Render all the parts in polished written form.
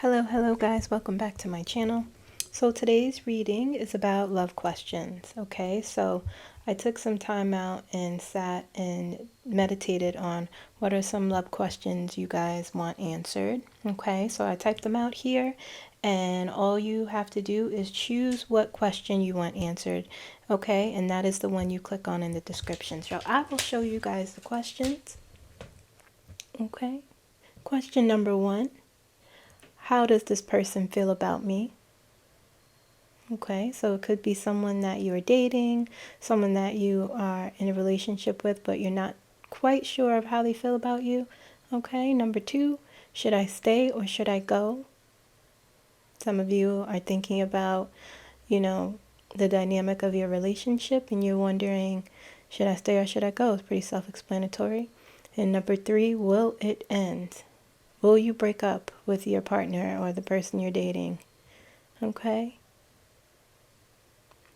Hello guys, welcome back to my channel. So today's reading is about love questions. Okay, so I took some time out and sat and meditated on what are some love questions you guys want answered. Okay, so I typed them out here, and all you have to do is choose what question you want answered. Okay, and that is the one you click on in the description. So I will show you guys the questions. Okay, question number 1. How does this person feel about me? Okay, so it could be someone that you're dating, someone that you are in a relationship with, but you're not quite sure of how they feel about you. Okay, number 2, should I stay or should I go? Some of you are thinking about, the dynamic of your relationship and you're wondering, should I stay or should I go? It's pretty self-explanatory. And number 3, will it end? Will you break up with your partner or the person you're dating? Okay?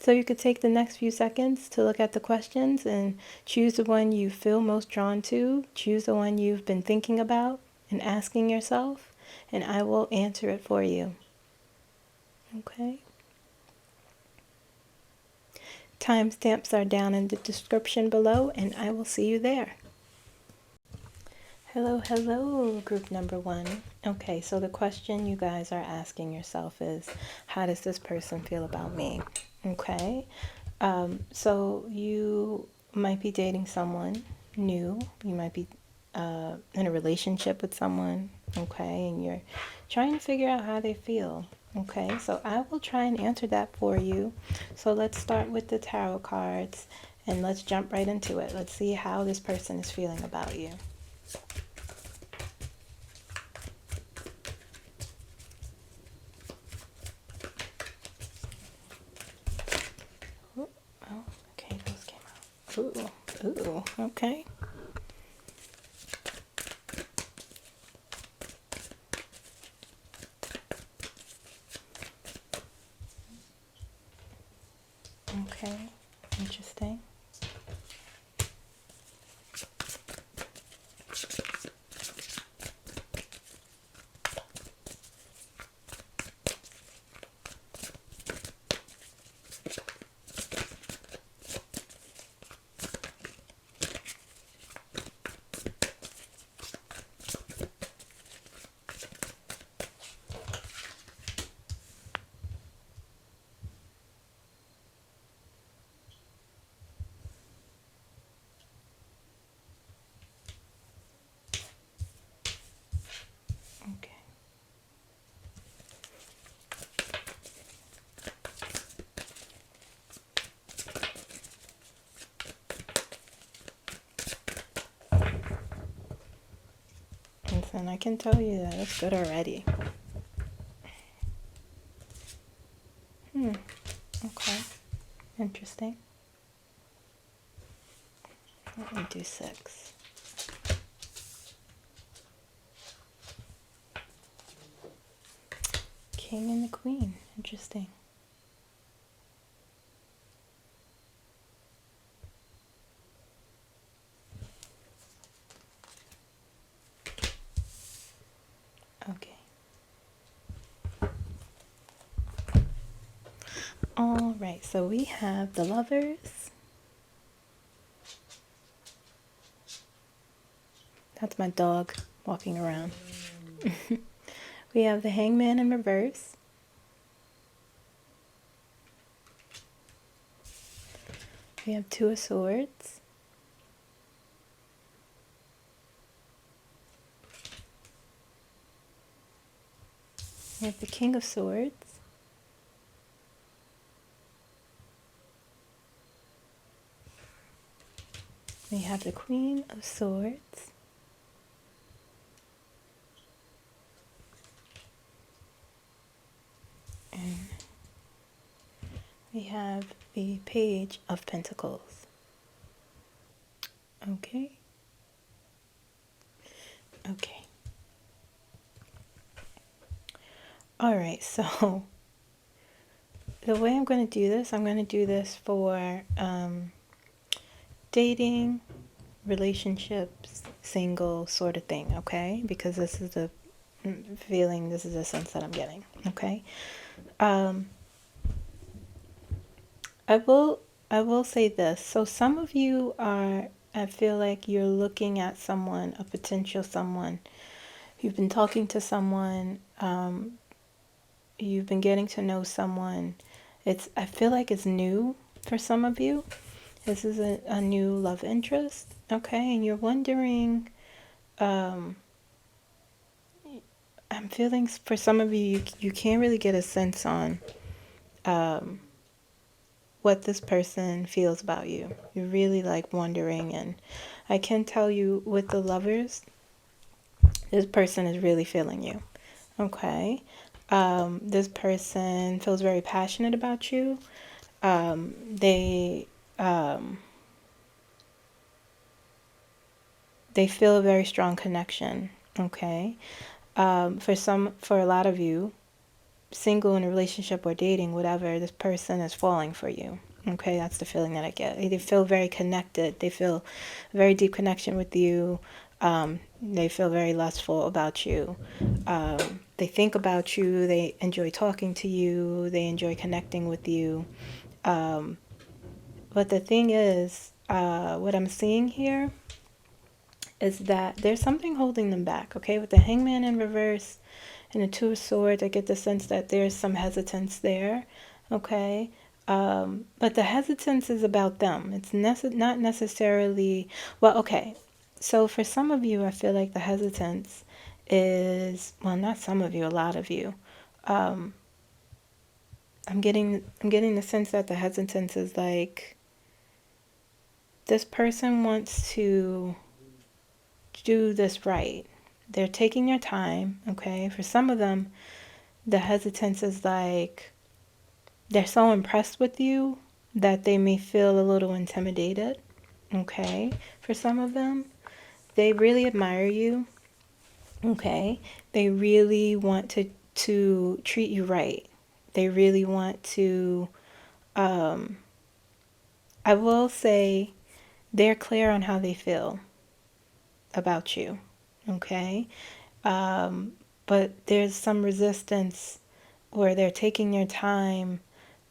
So you could take the next few seconds to look at the questions and choose the one you feel most drawn to. Choose the one you've been thinking about and asking yourself, and I will answer it for you. Okay? Timestamps are down in the description below, and I will see you there. Hello, group number 1. Okay, so the question you guys are asking yourself is, how does this person feel about me? Okay, so you might be dating someone new. You might be in a relationship with someone, okay, and you're trying to figure out how they feel. Okay, so I will try and answer that for you. So let's start with the tarot cards, and let's jump right into it. Let's see how this person is feeling about you. Okay, those came out. Ooh, okay. Okay, interesting. Okay. Listen, I can tell you that it's good already. Okay. Interesting. Let me do 6. King and the Queen. Interesting. Okay. All right, so we have the Lovers. That's my dog walking around. We have the Hangman in reverse. We have 2 of Swords. We have the King of Swords. We have the Queen of Swords. And we have the Page of Pentacles. Okay. Okay. All right, so the way I'm going to do this, I'm going to do this for dating, relationships, single sort of thing, okay? Because this is the feeling. This is a sense that I'm getting. Okay. I will say this. So some of you are, I feel like you're looking at someone, a potential someone. You've been talking to someone, you've been getting to know someone. I feel like it's new for some of you. This is a new love interest, okay? And you're wondering, I'm feeling for some of you, you can't really get a sense on what this person feels about you. You're really like wondering, and I can tell you with the lovers, this person is really feeling you, okay? This person feels very passionate about you. They feel a very strong connection, okay? For a lot of you, single, in a relationship or dating, whatever, this person is falling for you. Okay, that's the feeling that I get. They feel very connected. They feel a very deep connection with you. They feel very lustful about you. They think about you. They enjoy talking to you. They enjoy connecting with you. But the thing is, what I'm seeing here is that there's something holding them back. Okay, with the Hangman in reverse and the Two of Swords, I get the sense that there's some hesitance there, okay? But the hesitance is about them. It's not necessarily, well, okay. So for some of you, I feel like the hesitance is, well, not some of you, a lot of you. I'm getting the sense that the hesitance is like, this person wants to do this right. They're taking their time, okay? For some of them, the hesitance is like they're so impressed with you that they may feel a little intimidated, okay? For some of them, they really admire you, okay? They really want to treat you right. They really want to, I will say, they're clear on how they feel about you, okay? But there's some resistance where they're taking their time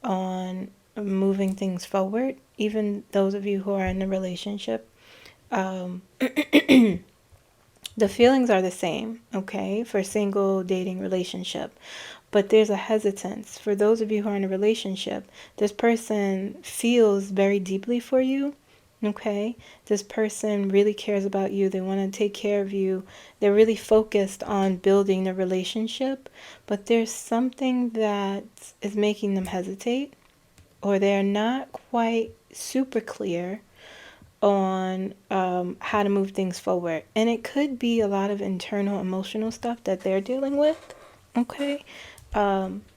on moving things forward. Even those of you who are in a relationship, the feelings are the same, okay, for single dating relationship. But there's a hesitance. For those of you who are in a relationship, this person feels very deeply for you. Okay, this person really cares about you. They want to take care of you. They're really focused on building the relationship, but there's something that is making them hesitate, or they're not quite super clear on how to move things forward. And it could be a lot of internal emotional stuff that they're dealing with, okay?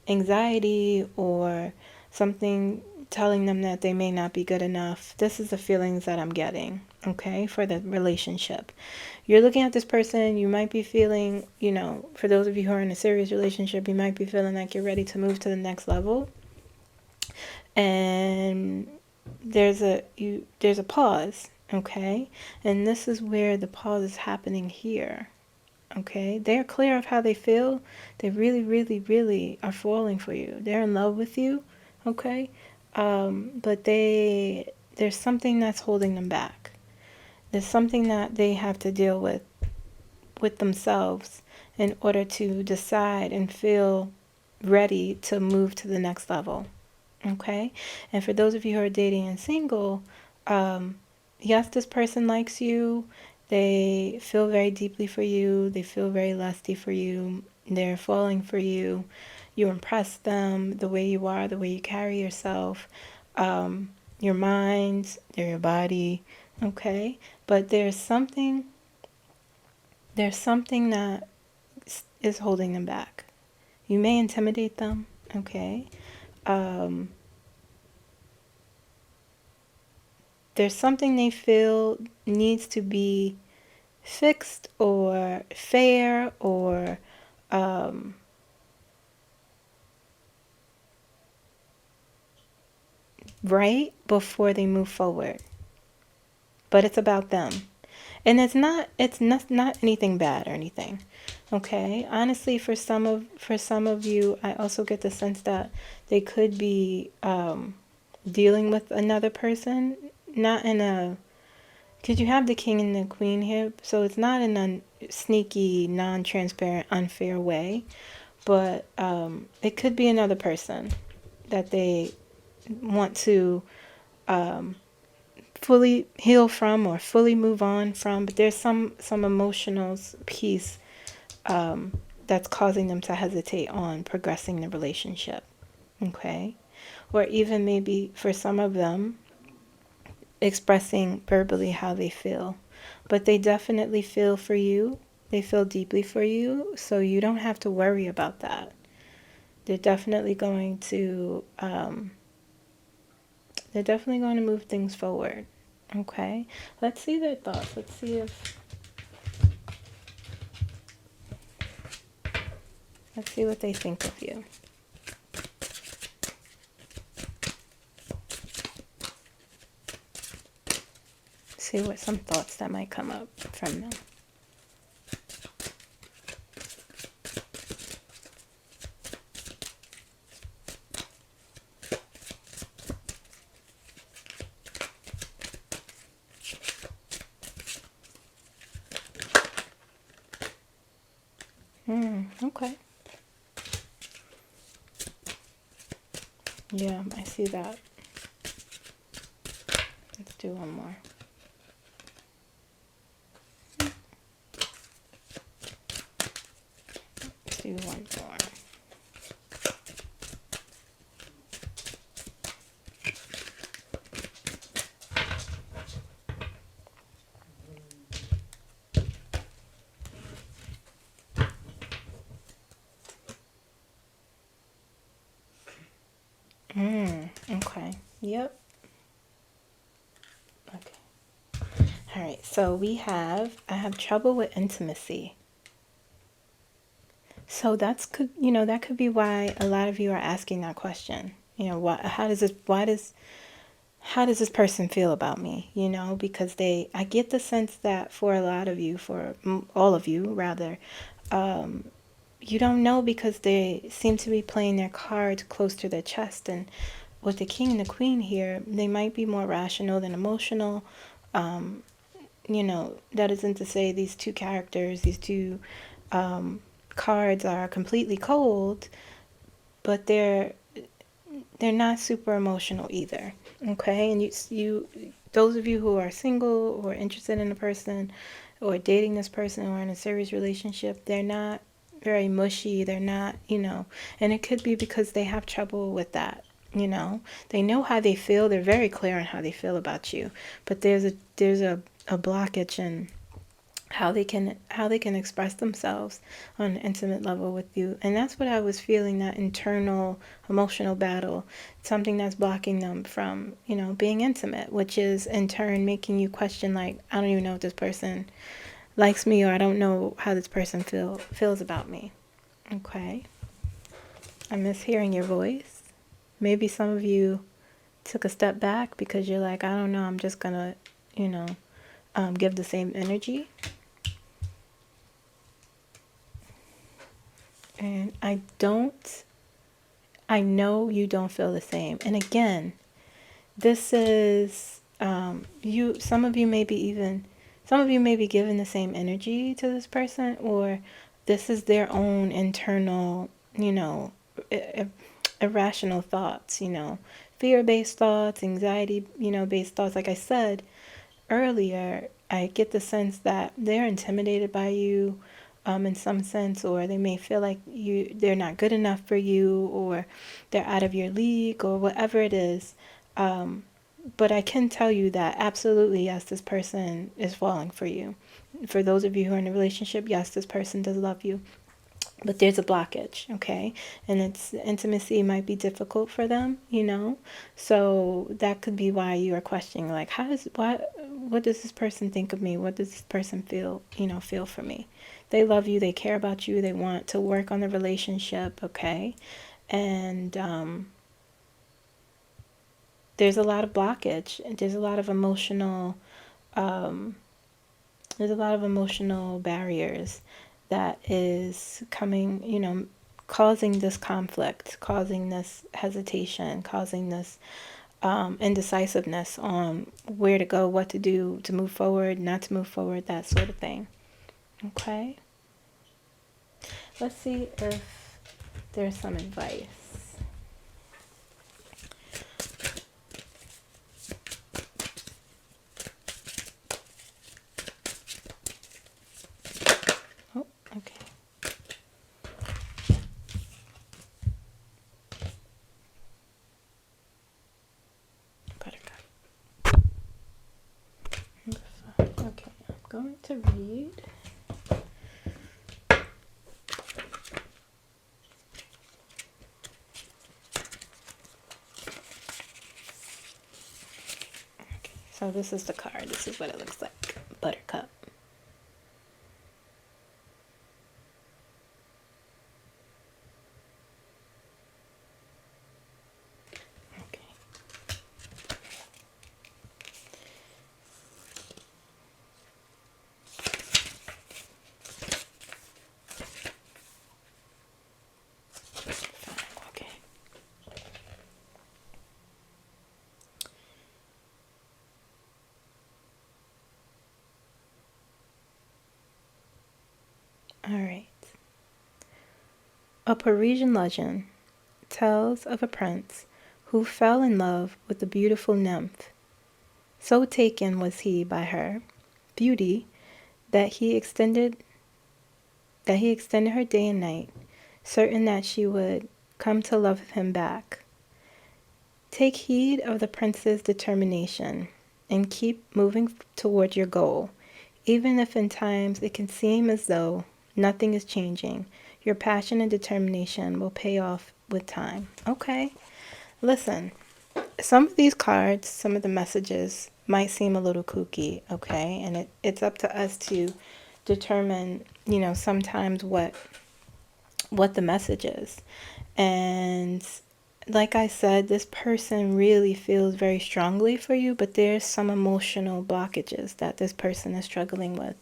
Anxiety or something telling them that they may not be good enough. This is the feelings that I'm getting, okay, for the relationship. You're looking at this person, you might be feeling, you know, for those of you who are in a serious relationship, you might be feeling like you're ready to move to the next level. And there's a pause, okay? And this is where the pause is happening here. Okay, they're clear of how they feel. They really, really, really are falling for you. They're in love with you, okay? But there's something that's holding them back. There's something that they have to deal with themselves in order to decide and feel ready to move to the next level, okay? And for those of you who are dating and single, yes, this person likes you. They feel very deeply for you. They feel very lusty for you. They're falling for you. You impress them, the way you are, the way you carry yourself, your mind, your body, okay? But there's something that is holding them back. You may intimidate them, okay? There's something they feel needs to be fixed or fair or right before they move forward. But it's about them. And it's not anything bad or anything. Okay? Honestly, for some of you, I also get the sense that they could be dealing with another person, not in a, because you have the king and the queen here, so it's not in a sneaky, non-transparent, unfair way, but it could be another person that they want to fully heal from or fully move on from, but there's some emotional piece that's causing them to hesitate on progressing the relationship. Okay? Or even maybe for some of them expressing verbally how they feel, but they definitely feel for you. They feel deeply for you, so you don't have to worry about that. They're definitely going to move things forward. Okay, let's see their thoughts. Let's see what they think of you. See what some thoughts that might come up from them. Okay. Yeah, I see that. Let's do one more. Let's do one more. Okay. Yep. Okay. All right. So I have trouble with intimacy. So that could be why a lot of you are asking that question. How does this person feel about me? Because I get the sense that for a lot of you, for all of you rather, you don't know because they seem to be playing their cards close to their chest. And with the king and the queen here, they might be more rational than emotional. That isn't to say these two characters, these two cards are completely cold, but they're not super emotional either. Okay? And you those of you who are single or interested in a person or dating this person or in a serious relationship, they're not very mushy. They're not, and it could be because they have trouble with that. They know how they feel. They're very clear on how they feel about you, but there's a blockage in how they can express themselves on an intimate level with you. And that's what I was feeling, that internal emotional battle, something that's blocking them from being intimate, which is in turn making you question, like, I don't even know if this person likes me, or I don't know how this person feels about me. Okay, I miss hearing your voice. Maybe some of you took a step back because you're like, I don't know, I'm just gonna give the same energy. And I know you don't feel the same. And again, this is some of you may be giving the same energy to this person, or this is their own internal, irrational thoughts, fear-based thoughts, anxiety, based thoughts. Like I said earlier, I get the sense that they're intimidated by you, in some sense, or they may feel like they're not good enough for you, or they're out of your league, or whatever it is. But I can tell you that absolutely, yes, this person is falling for you. For those of you who are in a relationship, yes, this person does love you. But there's a blockage, okay? And intimacy might be difficult for them, So that could be why you are questioning, like, what does this person think of me? What does this person feel for me? They love you, they care about you, they want to work on the relationship, okay? And there's a lot of blockage, and there's a lot of emotional There's a lot of emotional barriers that is coming, causing this conflict, causing this hesitation, causing this indecisiveness on where to go, what to do, to move forward, not to move forward, that sort of thing. Okay? Let's see if there's some advice. Oh, okay. Okay, I'm going to read. Okay, so this is the card. This is what it looks like. Buttercup. Okay. Okay. All right. A Parisian legend tells of a prince who fell in love with a beautiful nymph. So taken was he by her beauty that he extended her day and night, certain that she would come to love him back. Take heed of the prince's determination and keep moving toward your goal, even if in times it can seem as though nothing is changing. Your passion and determination will pay off with time. Okay, listen, some of these cards, some of the messages might seem a little kooky, okay? And it's up to us to determine, sometimes what the message is. And like I said, this person really feels very strongly for you, but there's some emotional blockages that this person is struggling with.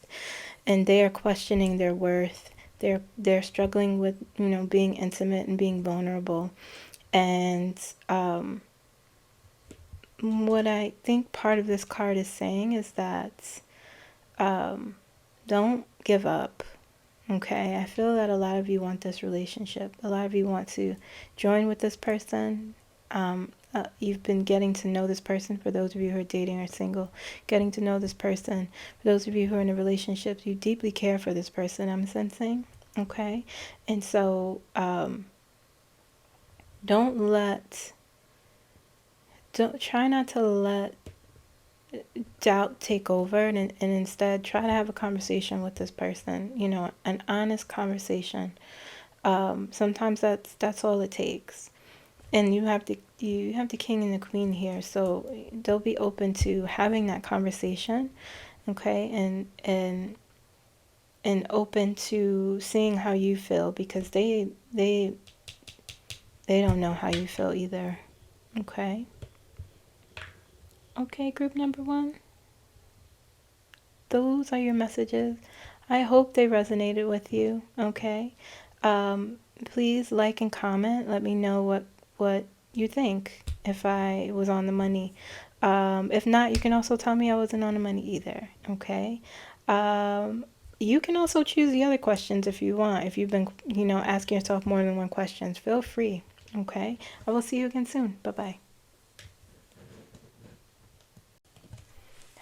And they are questioning their worth. They're struggling with, being intimate and being vulnerable. And what I think part of this card is saying is that don't give up. Okay, I feel that a lot of you want this relationship. A lot of you want to join with this person. You've been getting to know this person, for those of you who are dating or single, getting to know this person. For those of you who are in a relationship, you deeply care for this person, I'm sensing. Okay, and so try not to let doubt take over, and instead try to have a conversation with this person, an honest conversation. Sometimes that's all it takes. And you have the king and the queen here, so they'll be open to having that conversation, okay, and open to seeing how you feel, because they don't know how you feel either. Okay, group number 1, those are your messages. I hope they resonated with you. Okay, please like and comment. Let me know what you think, if I was on the money. If not, you can also tell me I wasn't on the money either. Okay, you can also choose the other questions if you want. If you've been asking yourself more than one question, feel free. Okay, I will see you again soon. Bye-bye.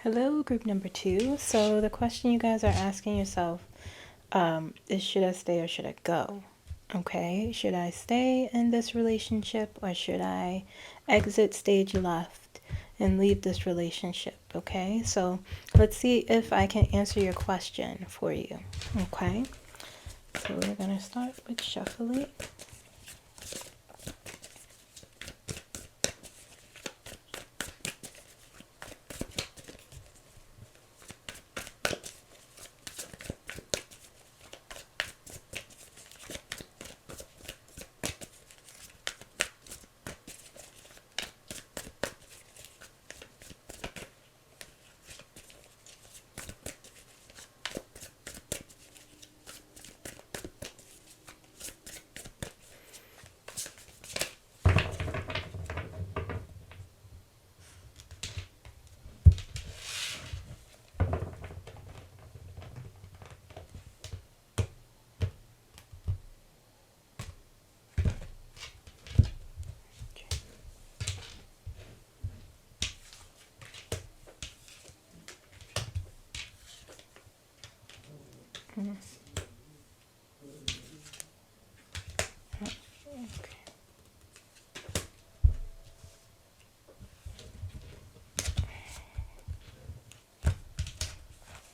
Hello, group number 2. So the question you guys are asking yourself is, should I stay or should I go? Okay, should I stay in this relationship, or should I exit stage left and leave this relationship? Okay, so let's see if I can answer your question for you. Okay, so we're going to start with shuffling.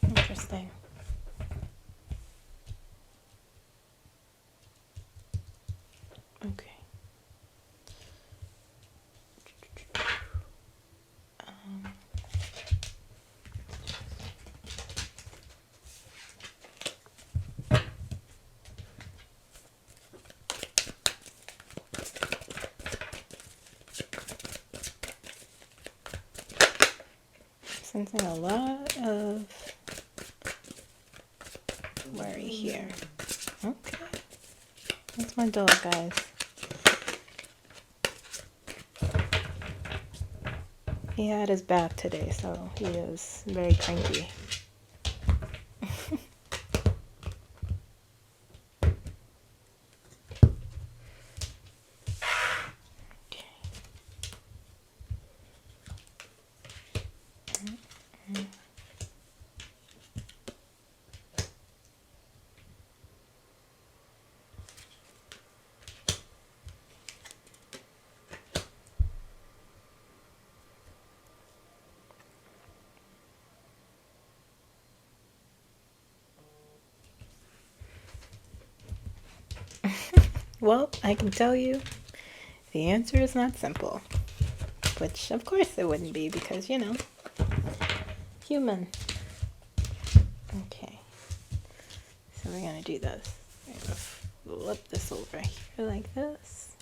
Interesting. Okay. Sensing a lot of worry here. Okay. That's my dog, guys. He had his bath today, so he is very cranky. Well, I can tell you the answer is not simple. Which, of course, it wouldn't be because, you know, human. Okay. So we're going to do this. We're going to flip this over here like this.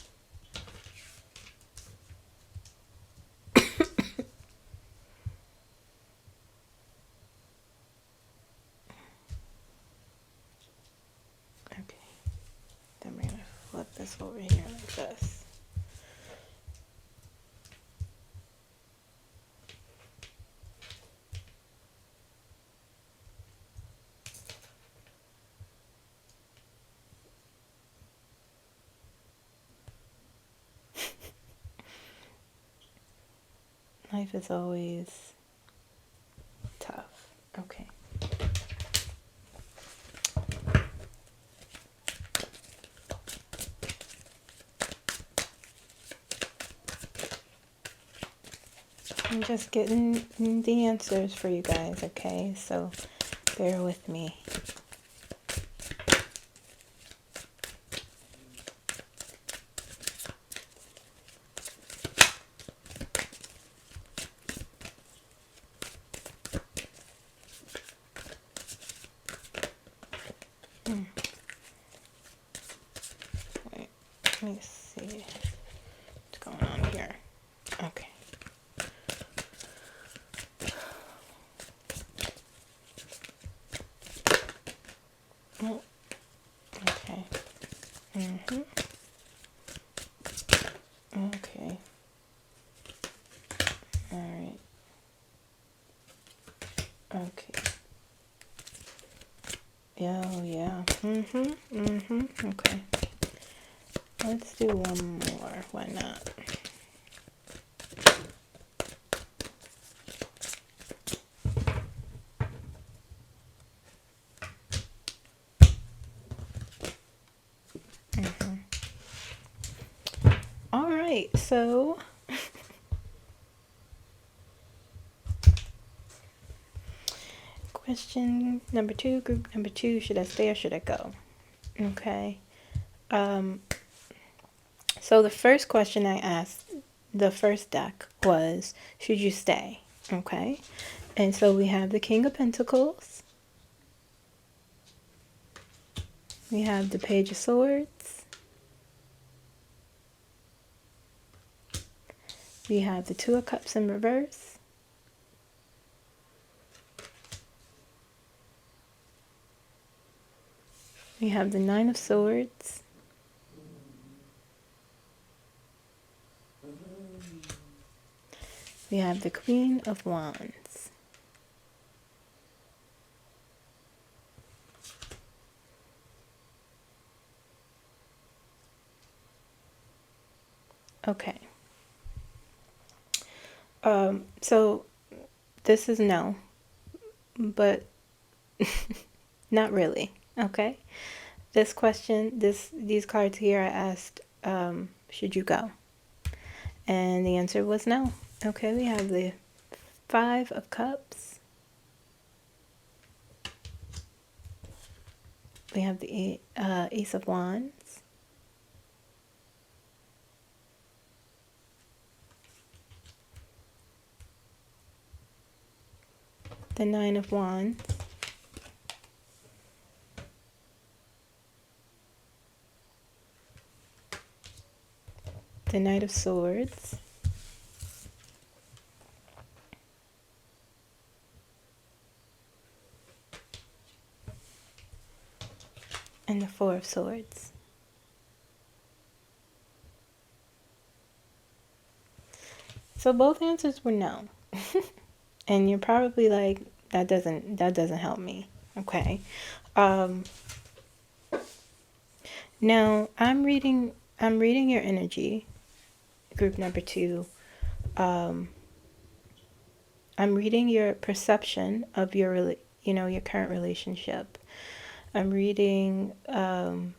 Okay. Then we're going to flip this over here like this. Life is always tough. Okay. I'm just getting the answers for you guys, okay? So bear with me. Wait, let me see what's going on here. Okay. Oh, okay. Okay. All right. Okay. Yeah, oh yeah. Okay. Let's do one more. Why not? All right, so question number 2, group number 2, should I stay or should I go? Okay. So the first question I asked the first deck was, should you stay? Okay. And so we have the King of Pentacles. We have the Page of Swords. We have the Two of Cups in reverse. We have the Nine of Swords. We have the Queen of Wands. Okay. So this is no, but not really. Okay. This question, these cards here, I asked should you go? And the answer was no. Okay, we have the 5 of Cups. We have the Ace of Wands. The 9 of Wands. The Knight of Swords. And the 4 of Swords. So both answers were no. And you're probably like, that doesn't help me. Okay. Now I'm reading your energy, group number 2. I'm reading your perception of your your current relationship. I'm reading how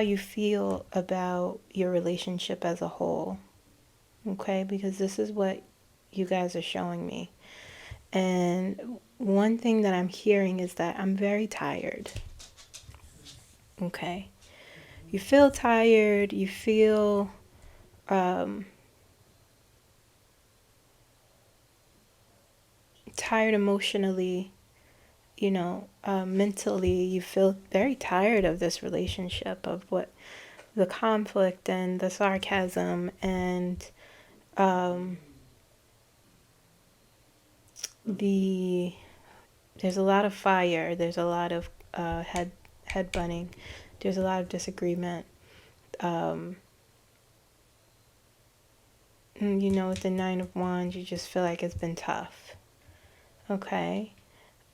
you feel about your relationship as a whole. Okay, because this is what you guys are showing me. And one thing that I'm hearing is that I'm very tired. Okay. You feel tired, you feel tired emotionally, mentally. You feel very tired of this relationship, of what the conflict and the sarcasm and there's a lot of fire, there's a lot of head butting, there's a lot of disagreement. With the 9 of Wands, you just feel like it's been tough. Okay.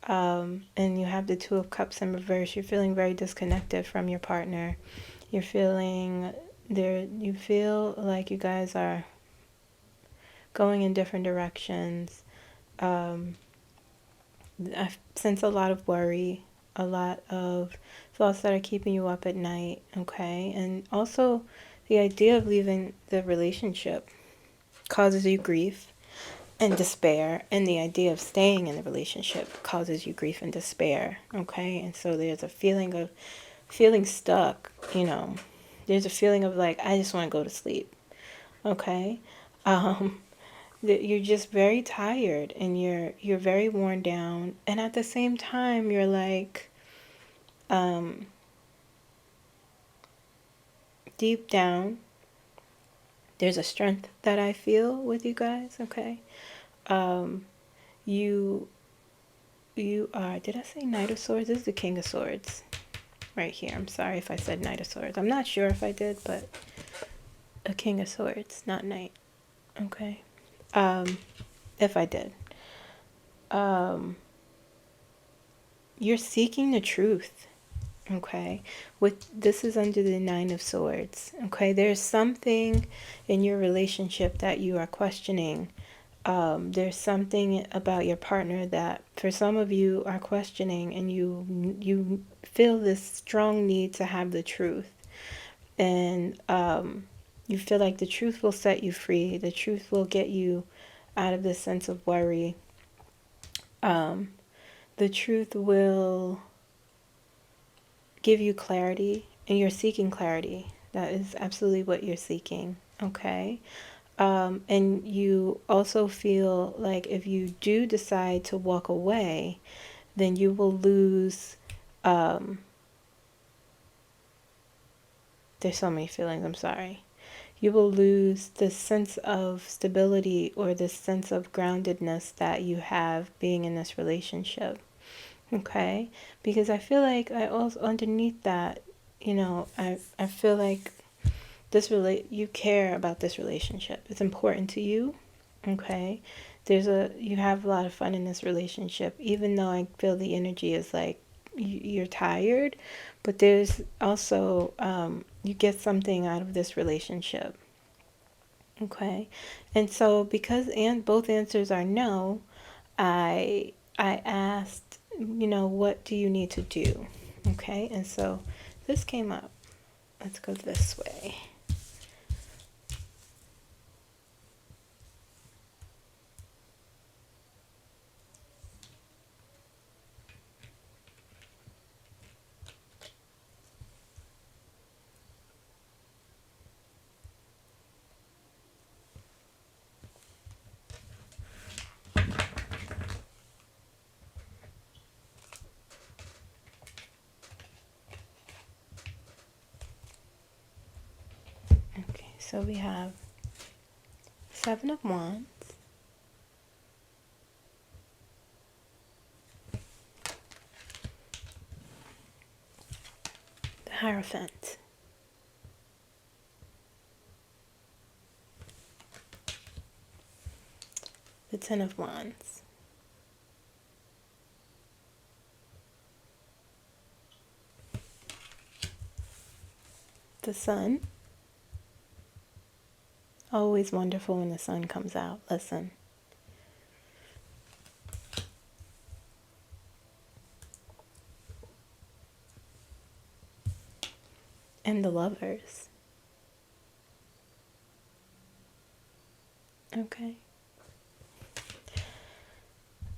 And you have the 2 of Cups in reverse. You're feeling very disconnected from your partner. You feel like you guys are going in different directions. I sense a lot of worry, a lot of thoughts that are keeping you up at night. Okay. And also the idea of leaving the relationship causes you grief and despair, and the idea of staying in the relationship causes you grief and despair. Okay. And so there's a feeling of feeling stuck. There's a feeling of like, I just want to go to sleep. Okay. You're just very tired, and you're very worn down, and at the same time you're like deep down there's a strength that I feel with you guys. Okay. You are, did I say Knight of Swords? This is the King of Swords right here. I'm sorry if I said Knight of Swords. I'm not sure if I did, but a King of Swords, not Knight. Okay. If I did. You're seeking the truth. Okay. This is under the 9 of Swords. Okay. There's something in your relationship that you are questioning. There's something about your partner that for some of you are questioning, and you feel this strong need to have the truth. And you feel like the truth will set you free. The truth will get you out of this sense of worry. The truth will give you clarity, and you're seeking clarity. That is absolutely what you're seeking. Okay. And you also feel like if you do decide to walk away, then you will lose, there's so many feelings, I'm sorry. You will lose this sense of stability or this sense of groundedness that you have being in this relationship. Okay? Because I feel like I also, underneath that, I feel like you care about this relationship. It's important to you. Okay? You have a lot of fun in this relationship, even though I feel the energy is like you're tired, but there's also you get something out of this relationship. Okay? And so because both answers are no, I asked, what do you need to do? Okay? And so this came up. let's go this way. Okay, so we have Seven of Wands, the Hierophant, the Ten of Wands, the Sun. Always wonderful when the sun comes out. Listen. And the Lovers. Okay.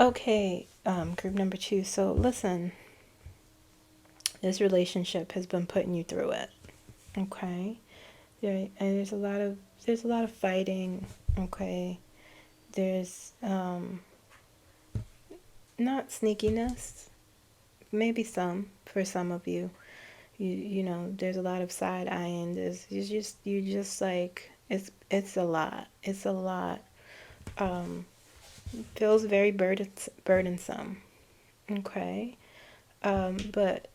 Okay, group number 2. So listen, this relationship has been putting you through it. Okay. And there's a lot of fighting. Okay. There's not sneakiness, maybe some for some of you. You know, there's a lot of side eyeing. You just like it's a lot. It's a lot. Feels very burdensome. Okay. But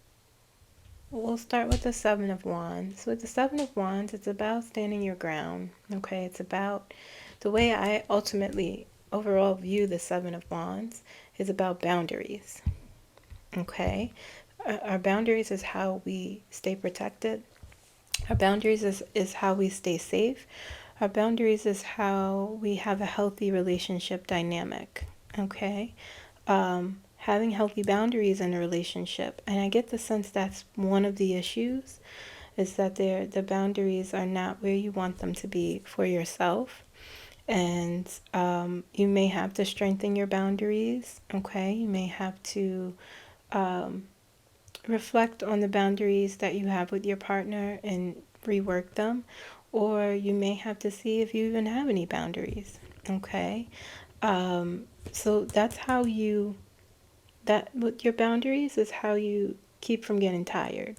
we'll start with the Seven of Wands. With the Seven of Wands, it's about standing your ground. Okay. It's about the way I ultimately overall view the Seven of Wands is about boundaries. Okay. Our boundaries is how we stay protected. Our boundaries is how we stay safe. Our boundaries is how we have a healthy relationship dynamic. Okay. Having healthy boundaries in a relationship, and I get the sense that's one of the issues, is that the boundaries are not where you want them to be for yourself. And you may have to strengthen your boundaries. Okay. You may have to reflect on the boundaries that you have with your partner and rework them, or you may have to see if you even have any boundaries. Okay. So that's how with your boundaries is how you keep from getting tired.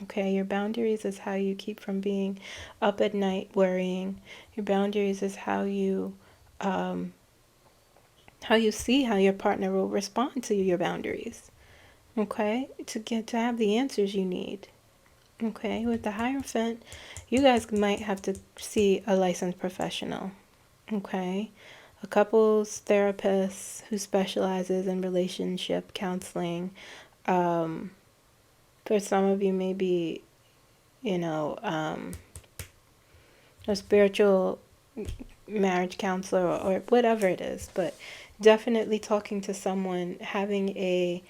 Okay. Your boundaries is how you keep from being up at night worrying. Your boundaries is how you see how your partner will respond to your boundaries. Okay, to have the answers you need. Okay, with the Hierophant, you guys might have to see a licensed professional. Okay, a couples therapist who specializes in relationship counseling. For some of you, maybe, a spiritual marriage counselor or whatever it is, but definitely talking to someone, having a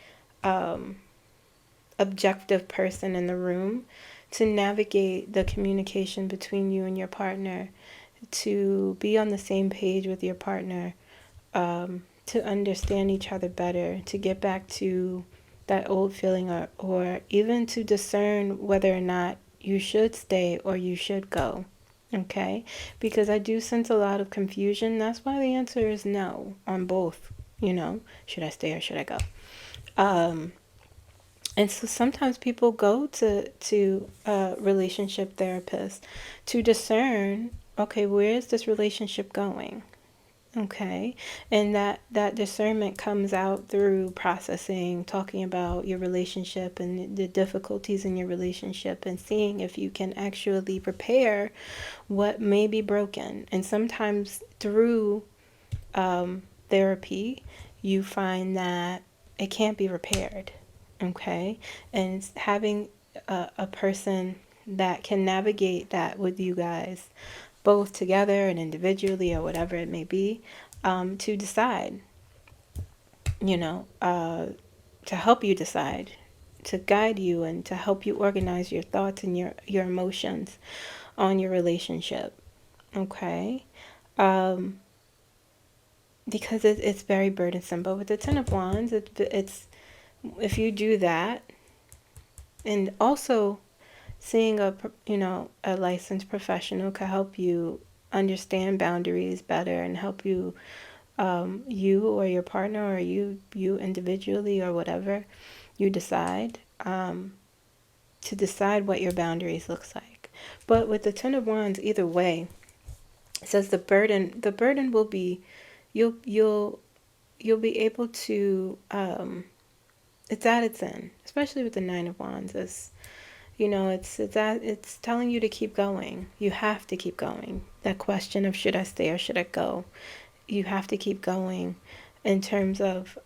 objective person in the room to navigate the communication between you and your partner, to be on the same page with your partner, to understand each other better, to get back to that old feeling, or even to discern whether or not you should stay or you should go. Okay, because I do sense a lot of confusion. That's why the answer is no on both. Should I stay or should I go? And so sometimes people go to relationship therapists to discern, okay, where is this relationship going? Okay, and that discernment comes out through processing, talking about your relationship and the difficulties in your relationship, and seeing if you can actually repair what may be broken. And sometimes through therapy, you find that it can't be repaired. Okay, and having a person that can navigate that with you guys, both together and individually or whatever it may be, to decide, to help you decide guide you and to help you organize your thoughts and your emotions on your relationship. Okay? Because it's very burdensome. But with the Ten of Wands, it's if you do that, and also seeing a licensed professional can help you understand boundaries better and help you, you or your partner, or you individually, or whatever you decide, to decide what your boundaries looks like. But with the Ten of Wands, either way, it says the burden will be, you'll be able to, it's at its end, especially with the Nine of Wands. It's telling you to keep going. You have to keep going. That question of should I stay or should I go? You have to keep going in terms of,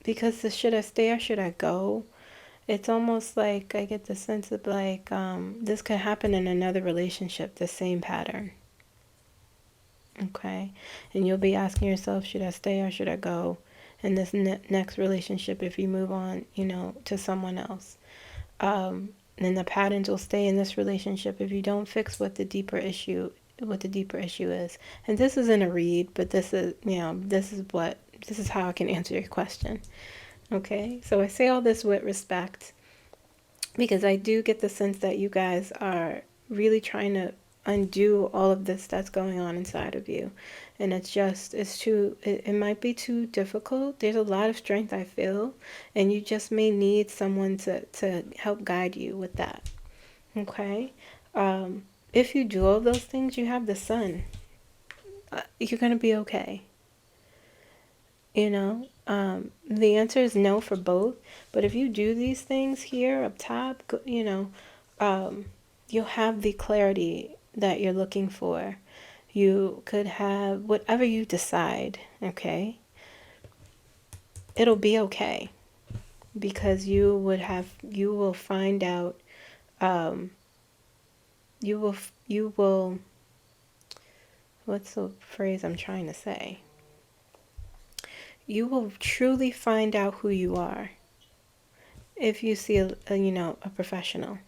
because the should I stay or should I go, it's almost like I get the sense of like, this could happen in another relationship, the same pattern. Okay? And you'll be asking yourself, should I stay or should I go in this next relationship if you move on, to someone else? And the patterns will stay in this relationship if you don't fix what the deeper issue is. And this isn't a read, but this is, this is how I can answer your question. Okay? So I say all this with respect because I do get the sense that you guys are really trying to undo all of this that's going on inside of you. And it might be too difficult. There's a lot of strength I feel, and you just may need someone to help guide you with that. Okay? If you do all those things, you have the sun. You're going to be okay. The answer is no for both. But if you do these things here up top, you'll have the clarity that you're looking for. You could have whatever you decide, okay? It'll be okay because you will find out, you will, what's the phrase I'm trying to say? You will truly find out who you are if you see a professional.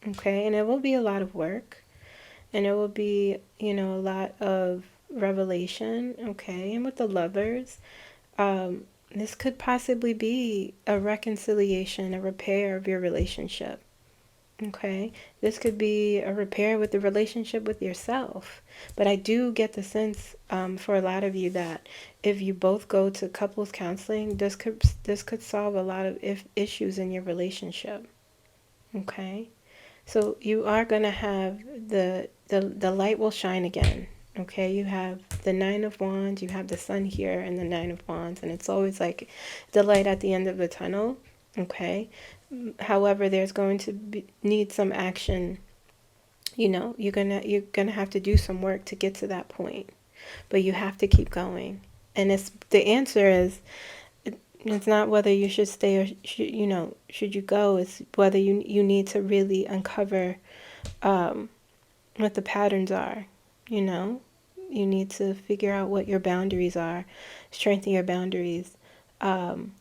Okay, and it will be a lot of work, and it will be, a lot of revelation. Okay, and with the Lovers, this could possibly be a reconciliation, a repair of your relationship. Okay, this could be a repair with the relationship with yourself. But I do get the sense, for a lot of you, that if you both go to couples counseling, this could solve a lot of issues in your relationship. Okay, so you are gonna have the light will shine again. Okay, you have the Nine of Wands, you have the sun here, and the Nine of Wands, and it's always like the light at the end of the tunnel. Okay. However, there's going to need some action. You're gonna have to do some work to get to that point, but you have to keep going. And the answer is, it's not whether you should stay or should you go. It's whether you need to really uncover, what the patterns are. You need to figure out what your boundaries are, strengthen your boundaries, and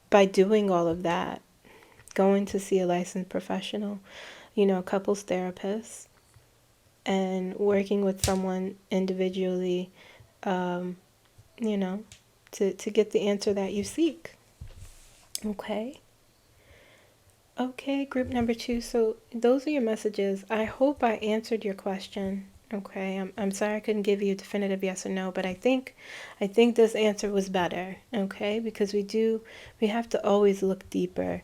by doing all of that, going to see a licensed professional, couples therapist, and working with someone individually, to get the answer that you seek. Okay. Okay, group number 2. So those are your messages. I hope I answered your question. Okay, I'm sorry I couldn't give you a definitive yes or no, but I think this answer was better. Okay, because we have to always look deeper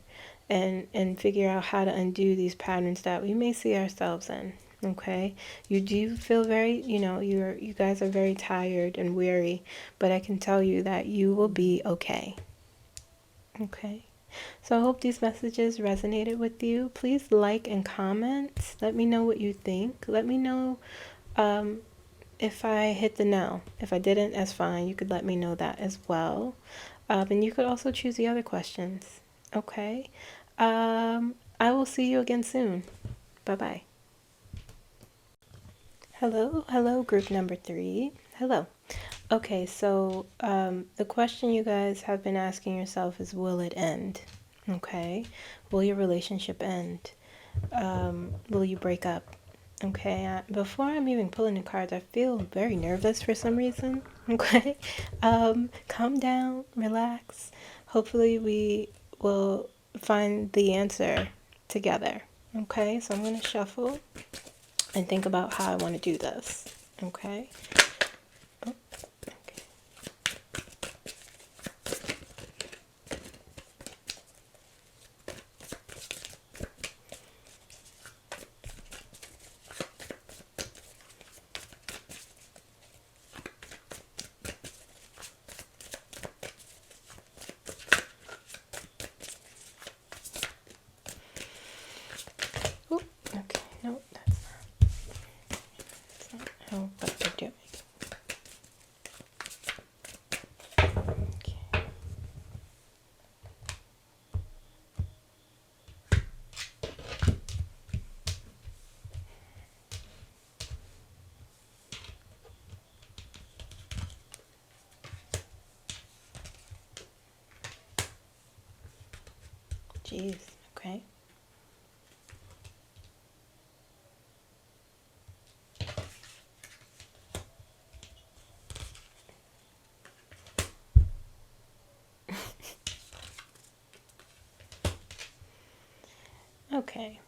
and figure out how to undo these patterns that we may see ourselves in. Okay, you do feel very, you guys are very tired and weary, but I can tell you that you will be okay. Okay. So I hope these messages resonated with you. Please like and comment. Let me know what you think. Let me know, if I hit the no. If I didn't, that's fine. You could let me know that as well. And you could also choose the other questions. Okay. I will see you again soon. Bye-bye. Hello, group number 3. Hello. Okay, so the question you guys have been asking yourself is, will it end? Okay, will your relationship end? Will you break up? Okay, before I'm even pulling the cards, I feel very nervous for some reason. Okay, calm down, relax. Hopefully, we will find the answer together. Okay, so I'm going to shuffle and think about how I want to do this. Okay. Oh, okay. Ooh, okay, no, that's not how what we're doing. Okay. Jeez, okay. Okay.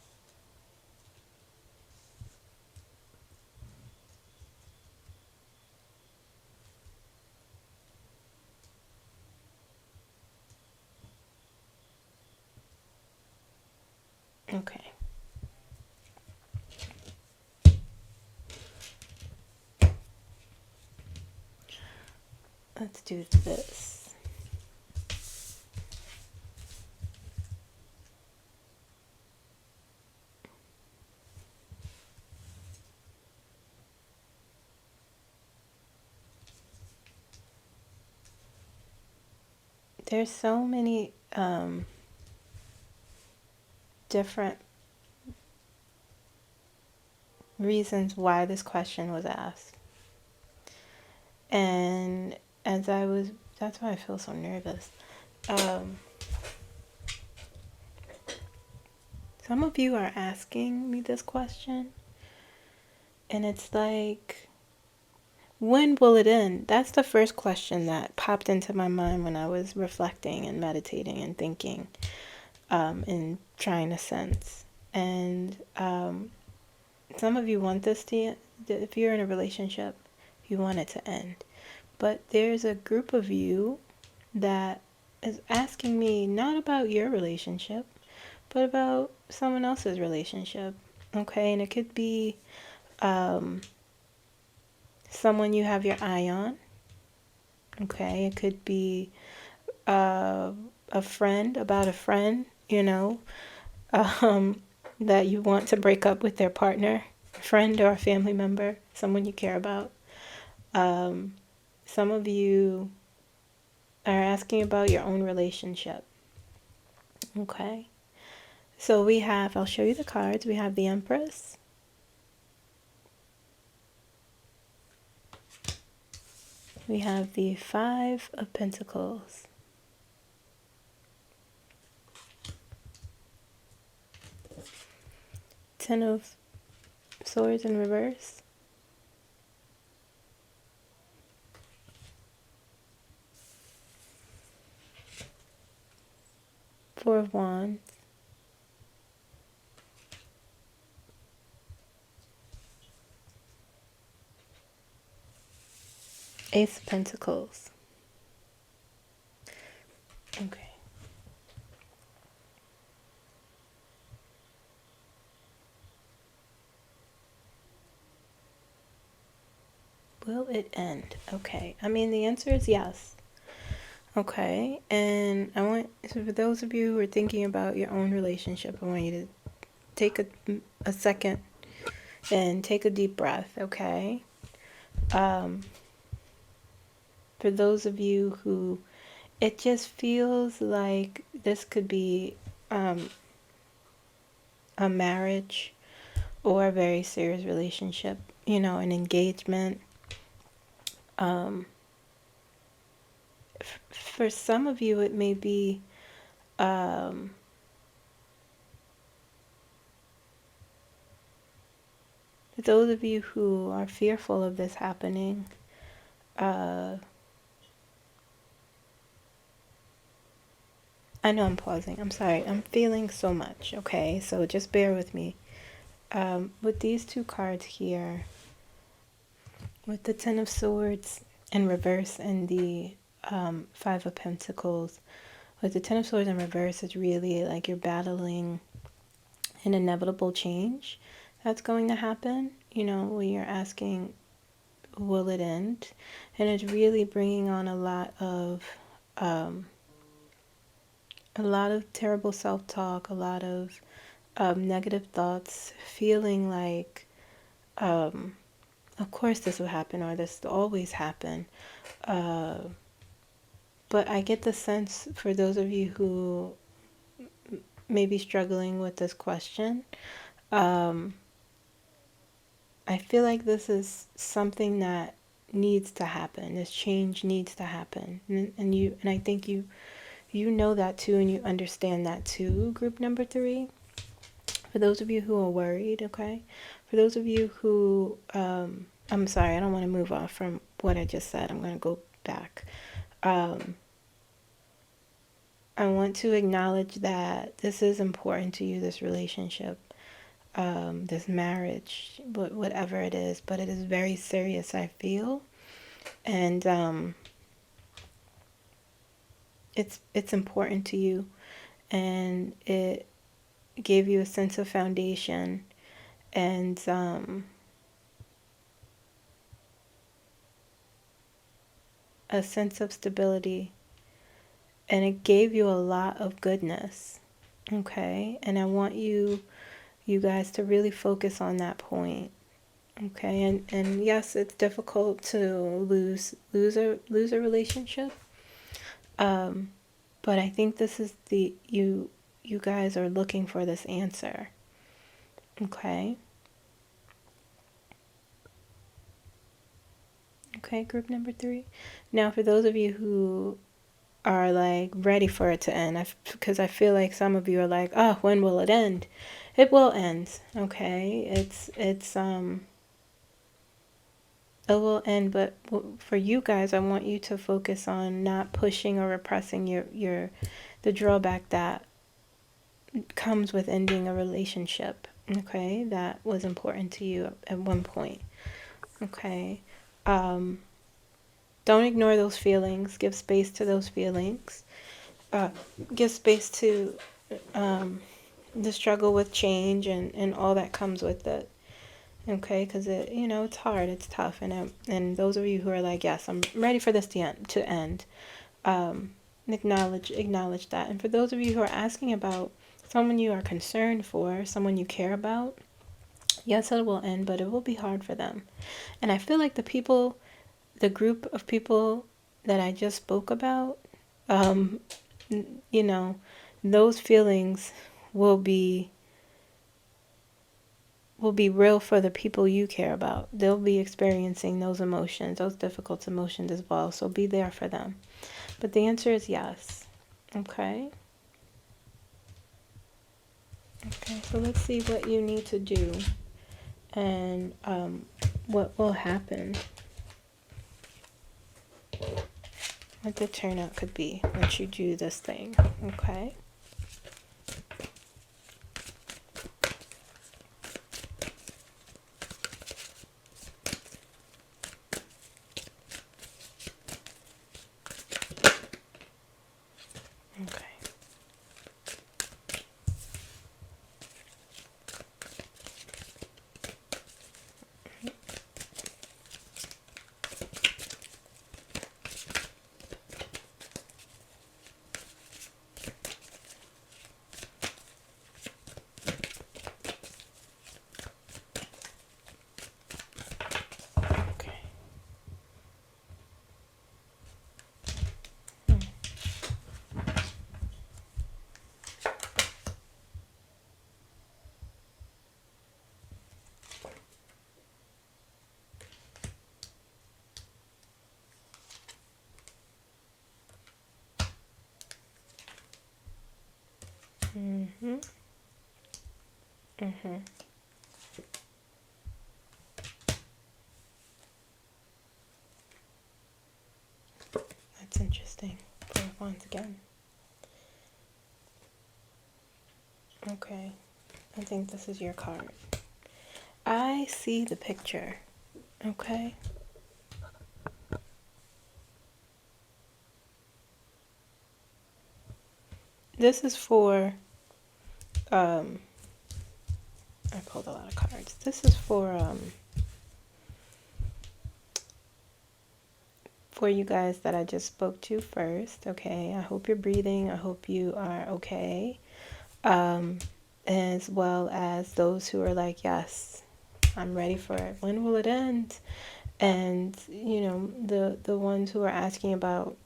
Okay. Let's do this. There's so many different reasons why this question was asked. And that's why I feel so nervous. Some of you are asking me this question, and it's like, when will it end? That's the first question that popped into my mind when I was reflecting and meditating and thinking, and trying to sense. And some of you want this to, if you're in a relationship, you want it to end. But there's a group of you that is asking me not about your relationship, but about someone else's relationship. Okay, and it could be someone you have your eye on. Okay, it could be a friend, about a friend, that you want to break up with their partner, a friend or a family member, someone you care about. Some of you are asking about your own relationship. Okay, so we have, I'll show you the cards. We have the Empress. We have the Five of Pentacles. Ten of Swords in reverse. Four of Wands. Ace of Pentacles. Okay. Will it end? Okay. I mean, the answer is yes. Okay. And I want, so for those of you who are thinking about your own relationship, I want you to take a second and take a deep breath, okay? For those of you who, it just feels like this could be a marriage or a very serious relationship, an engagement. For some of you, it may be for those of you who are fearful of this happening, I know I'm pausing. I'm sorry. I'm feeling so much. Okay, so just bear with me. With these two cards here, with the Ten of Swords in reverse and the Five of Pentacles, with the Ten of Swords in reverse, it's really like you're battling an inevitable change that's going to happen. You know, when you're asking, will it end? And it's really bringing on a lot of terrible self-talk, a lot of negative thoughts, feeling like, of course this will happen, or this will always happen. But I get the sense for those of you who may be struggling with this question, I feel like this is something that needs to happen. This change needs to happen, and I think you know that too, and you understand that too. Group number 3. For those of you who are worried, okay. For those of you who, I'm sorry, I don't want to move off from what I just said. I'm going to go back. I want to acknowledge that this is important to you, this relationship, this marriage, whatever it is, but it is very serious, I feel. And it's important to you, and it gave you a sense of foundation and a sense of stability, and it gave you a lot of goodness, okay? And I want you guys to really focus on that point, okay? And yes, it's difficult to lose a relationship, but I think this is you guys are looking for this answer, okay? Okay, group number 3. Now, for those of you who are like ready for it to end, because I feel like some of you are like, oh, when will it end? It will end, okay? It will end, but for you guys, I want you to focus on not pushing or repressing the drawback that comes with ending a relationship, okay? That was important to you at one point, okay? Don't ignore those feelings. Give space to those feelings. Give space to the struggle with change and all that comes with it. Okay, because it's hard, it's tough, and those of you who are like, yes, I'm ready for this to end. Acknowledge that. And for those of you who are asking about someone you are concerned for, someone you care about, yes, it will end, but it will be hard for them. And I feel like the group of people that I just spoke about, those feelings will be real for the people you care about. They'll be experiencing those emotions, those difficult emotions as well. So be there for them. But the answer is yes. Okay? Okay, so let's see what you need to do and what will happen. What the turnout could be once you do this thing. Okay? Mm-hmm. Mm-hmm. That's interesting. Four of Wands again. Okay. I think this is your card. I see the picture. Okay. This is for, I pulled a lot of cards. This is for you guys that I just spoke to first, okay? I hope you're breathing. I hope you are okay. As well as those who are like, yes, I'm ready for it. When will it end? And, you know, the ones who are asking about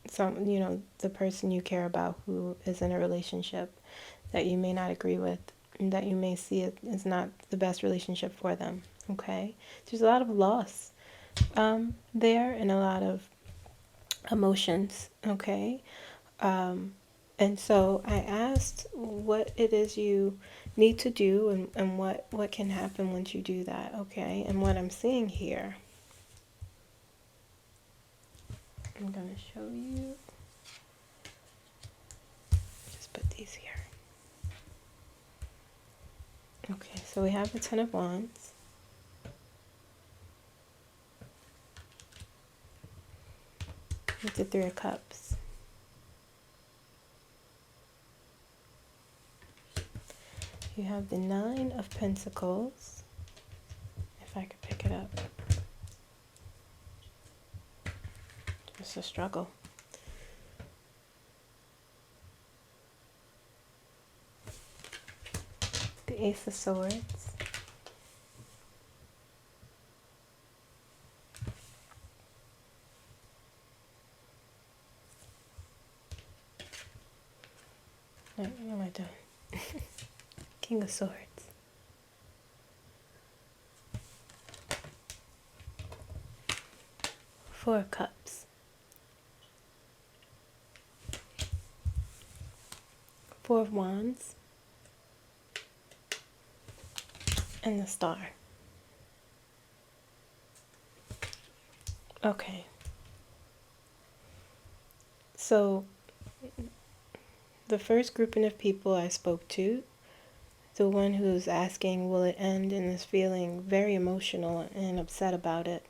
some, you know, the person you care about who is in a relationship that you may not agree with, and that you may see it is not the best relationship for them, okay? There's a lot of loss there, and a lot of emotions, okay? And so I asked what it is you need to do, and what can happen once you do that, okay? And what I'm seeing here, I'm going to show you. Just put these here. Okay, so we have the Ten of Wands. With the Three of Cups. You have the Nine of Pentacles. If I could pick it up. It's a struggle. The Ace of Swords. What am I doing? King of Swords. Four of Cups. Four of Wands. And the Star. Okay. So, the first grouping of people I spoke to, the one who's asking, will it end, and is feeling very emotional and upset about it,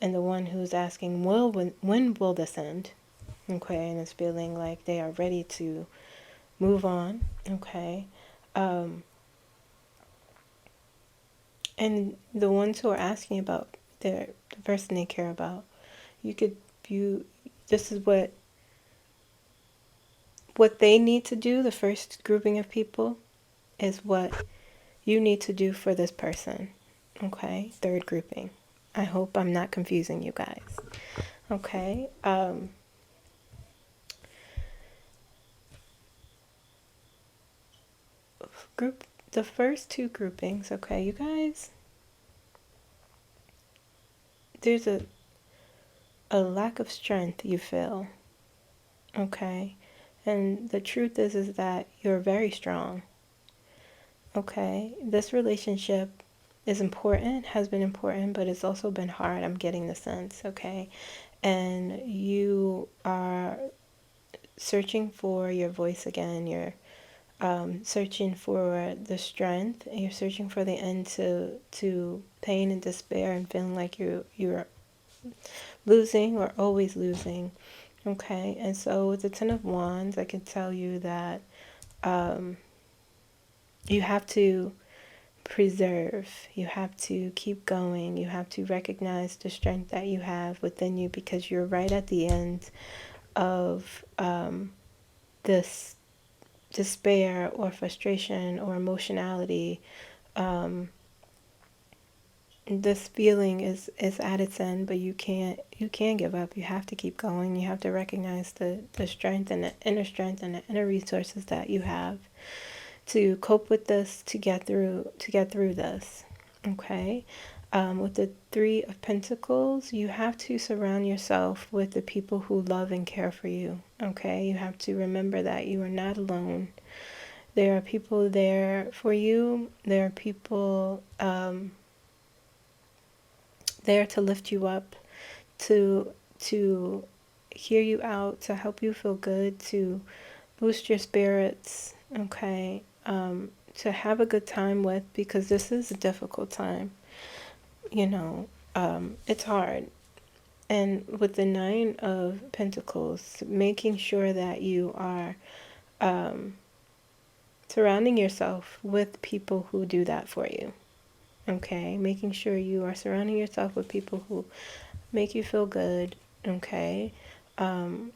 and the one who's asking, when will this end, okay, and is feeling like they are ready to move on, okay, and the ones who are asking about the person they care about, this is what they need to do. The first grouping of people is what you need to do for this person, okay? Third grouping. I hope I'm not confusing you guys, okay? The first two groupings, okay, you guys, there's a lack of strength you feel, okay? And the truth is that you're very strong, okay? This relationship is important, has been important, but it's also been hard. I'm getting the sense, okay? And you are searching for your voice again. You're searching for the strength. You're searching for the end to pain and despair, and feeling like you're losing or always losing, okay? And so with the Ten of Wands, I can tell you that you have to preserve, you have to keep going, you have to recognize the strength that you have within you, because you're right at the end of this despair or frustration or emotionality. This feeling is at its end, but you can't give up. You have to keep going. You have to recognize the strength and the inner strength and the inner resources that you have to cope with this, to get through this, okay? With the Three of Pentacles, you have to surround yourself with the people who love and care for you, okay? You have to remember that you are not alone, There are people there for you. There are people there to lift you up, to hear you out, to help you feel good, to boost your spirits, okay? To have a good time with, because this is a difficult time, you know. It's hard. And with the Nine of Pentacles, making sure that you are surrounding yourself with people who do that for you, okay? Making sure you are surrounding yourself with people who make you feel good, okay? I'm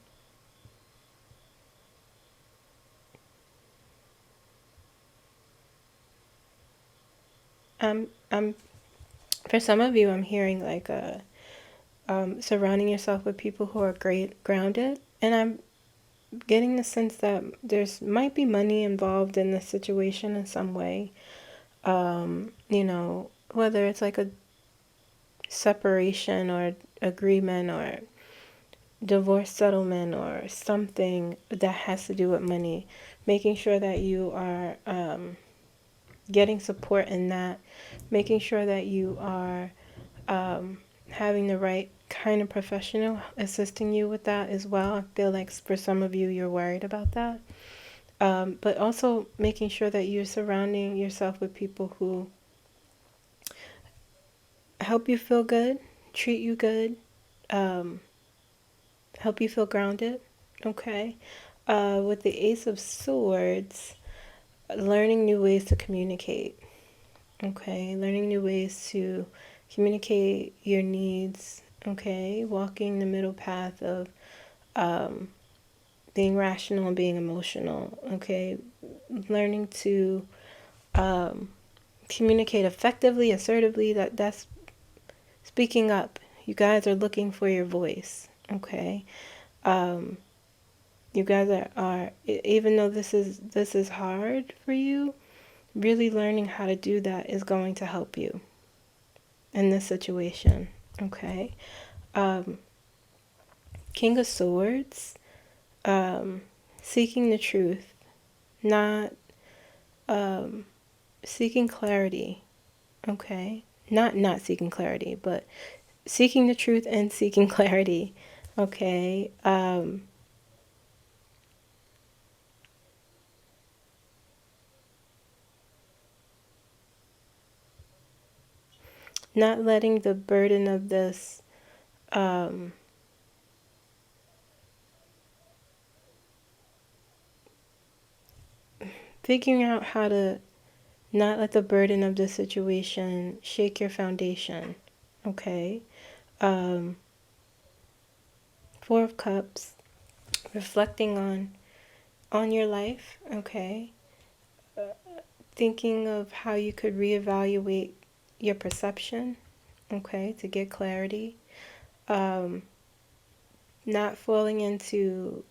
for some of you, I'm hearing like surrounding yourself with people who are great grounded, and I'm getting the sense that there's might be money involved in this situation in some way. You know, whether it's like a separation or agreement or divorce settlement or something that has to do with money, making sure that you are getting support in that, making sure that you are having the right kind of professional assisting you with that as well. I feel like for some of you, you're worried about that. But also making sure that you're surrounding yourself with people who help you feel good, treat you good, help you feel grounded, okay? With the Ace of Swords, learning new ways to communicate, okay? Learning new ways to communicate your needs, okay? Walking the middle path of being rational and being emotional, okay? Learning to communicate effectively, assertively, that's speaking up. You guys are looking for your voice, okay? You guys are even though this is hard for you, really learning how to do that is going to help you in this situation, okay? King of Swords, seeking the truth, not seeking clarity, okay? Not seeking clarity, but seeking the truth and seeking clarity, okay? Not letting the burden of this figuring out how to not let the burden of the situation shake your foundation, okay? Four of Cups, reflecting on your life, okay? Thinking of how you could reevaluate your perception, okay, to get clarity. Not falling into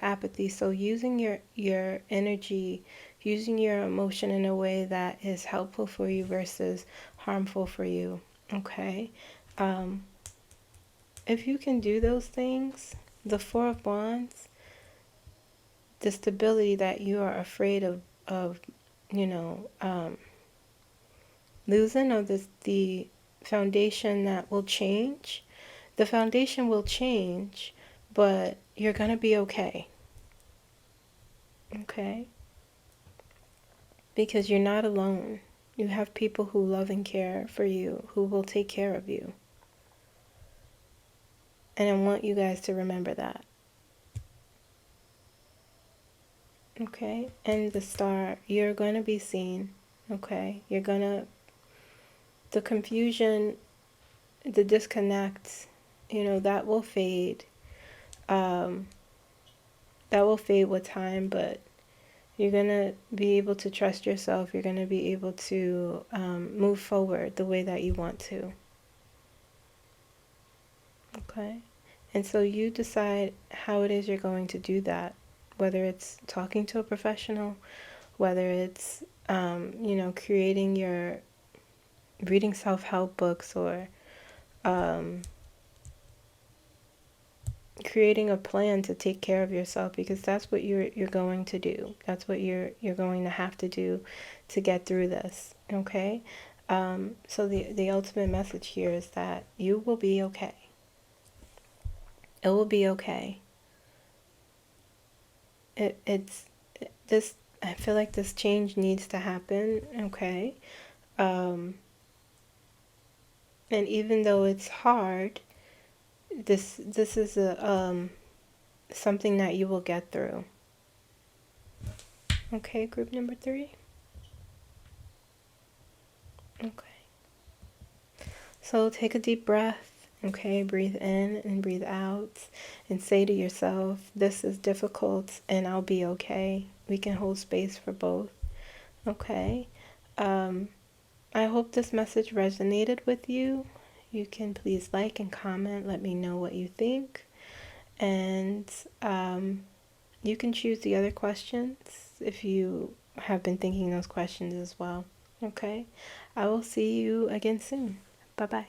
apathy. So using your energy, using your emotion in a way that is helpful for you versus harmful for you, okay? If you can do those things, the Four of Wands, the stability that you are afraid of you know, losing, or the foundation that will change. The foundation will change, but you're going to be okay. Okay? Because you're not alone. You have people who love and care for you, who will take care of you. And I want you guys to remember that. Okay? And the Star, you're going to be seen. Okay? You're going to, the confusion, the disconnect, you know, that will fade. That will fade with time, but you're going to be able to trust yourself. You're going to be able to move forward the way that you want to. Okay? And so you decide how it is you're going to do that, whether it's talking to a professional, whether it's, you know, reading self-help books, or creating a plan to take care of yourself, because that's what you're going to do. That's what you're going to have to do to get through this. Okay? So the ultimate message here is that you will be okay. It will be okay. It's this. I feel like this change needs to happen. Okay? And even though it's hard, this is a something that you will get through. Okay, group number 3. Okay. So take a deep breath. Okay, breathe in and breathe out, and say to yourself, this is difficult and I'll be okay. We can hold space for both. Okay. I hope this message resonated with you. You can please like and comment. Let me know what you think. And you can choose the other questions if you have been thinking those questions as well. Okay? I will see you again soon. Bye-bye.